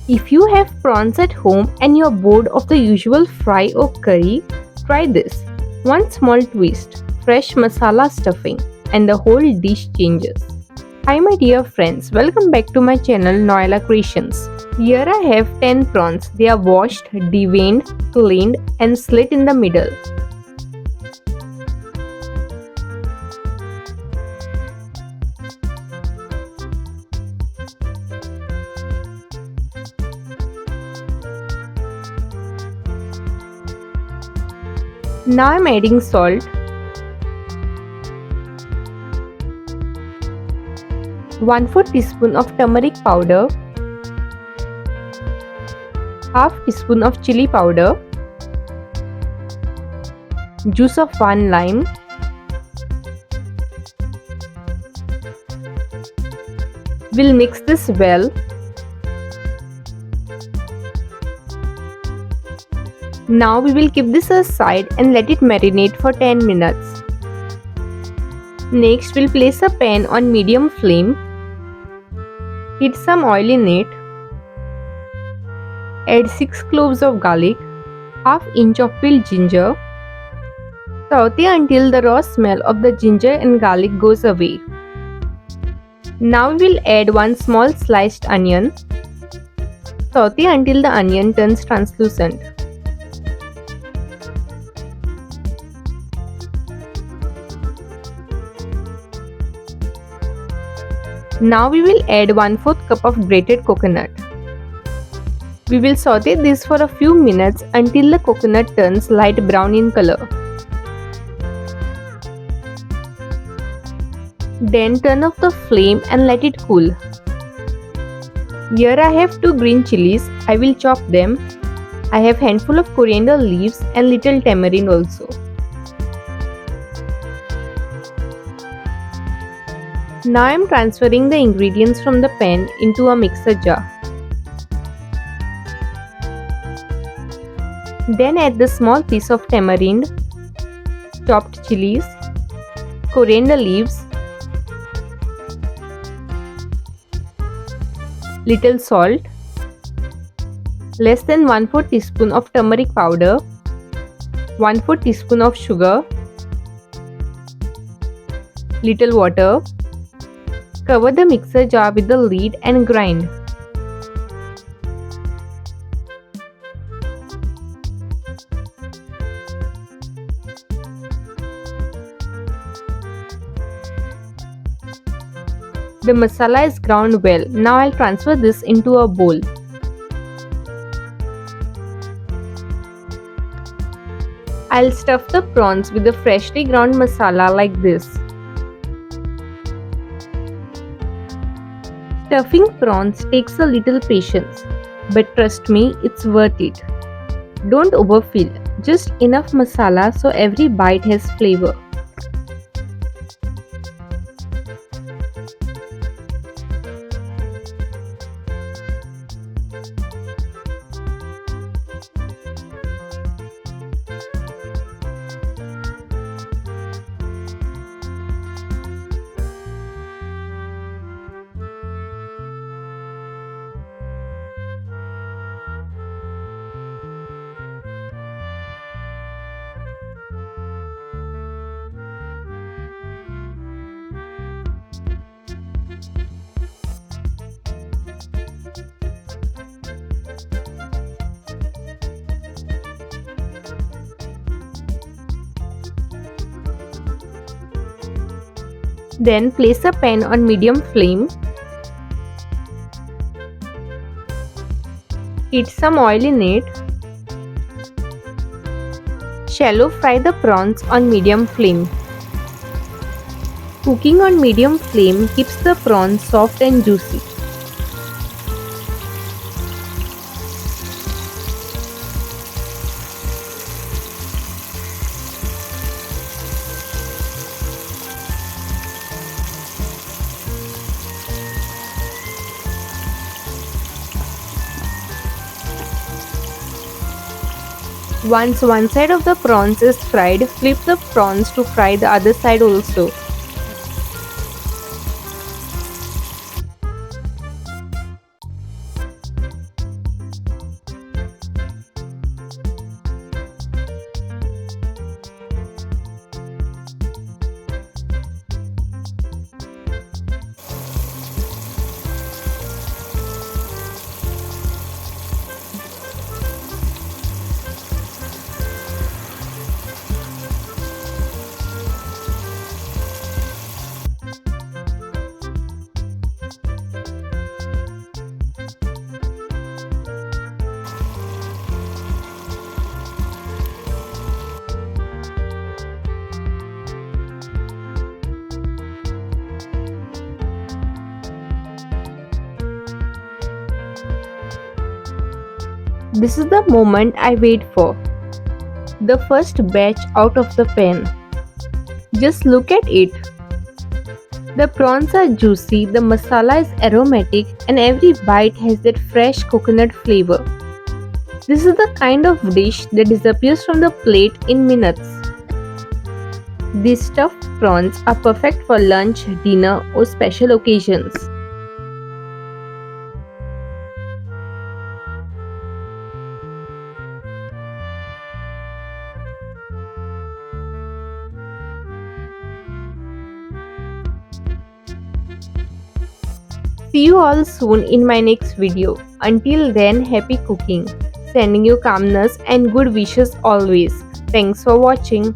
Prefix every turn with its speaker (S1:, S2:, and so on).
S1: If you have prawns at home and you're bored of the usual fry or curry, try this. One small twist, fresh masala stuffing, and the whole dish changes. Hi my dear friends, welcome back to my channel Noella Creations. Here I have 10 prawns. They are washed, deveined, cleaned and slit in the middle. Now I'm adding salt, 1/4 teaspoon of turmeric powder, half teaspoon of chili powder, juice of 1 lime, we'll mix this well. Now we will keep this aside and let it marinate for 10 minutes. Next we'll place a pan on medium flame, heat some oil in it, add 6 cloves of garlic, half inch of peeled ginger. Saute until the raw smell of the ginger and garlic goes away. Now we will add 1 small sliced onion. Saute until the onion turns translucent. Now we will add 1/4 cup of grated coconut. We will saute this for a few minutes until the coconut turns light brown in color. Then turn off the flame and let it cool. Here I have 2 green chilies. I will chop them. I have handful of coriander leaves and little tamarind also. Now I am transferring the ingredients from the pan into a mixer jar. Then add the small piece of tamarind, chopped chilies, coriander leaves, little salt, less than 1/4 teaspoon of turmeric powder, 1/4 teaspoon of sugar, little water. Cover the mixer jar with the lid and grind. The masala is ground well. Now I'll transfer this into a bowl. I'll stuff the prawns with the freshly ground masala like this. Stuffing prawns takes a little patience, but trust me, it's worth it. Don't overfill, just enough masala so every bite has flavor. Then place a pan on medium flame. Heat some oil in it. Shallow fry the prawns on medium flame. Cooking on medium flame keeps the prawns soft and juicy. Once one side of the prawns is fried, flip the prawns to fry the other side also. This is the moment I wait for. The first batch out of the pan. Just look at it. The prawns are juicy, the masala is aromatic, and every bite has that fresh coconut flavor. This is the kind of dish that disappears from the plate in minutes. These stuffed prawns are perfect for lunch, dinner, or special occasions. See you all soon in my next video. Until then, happy cooking. Sending you calmness and good wishes always. Thanks for watching.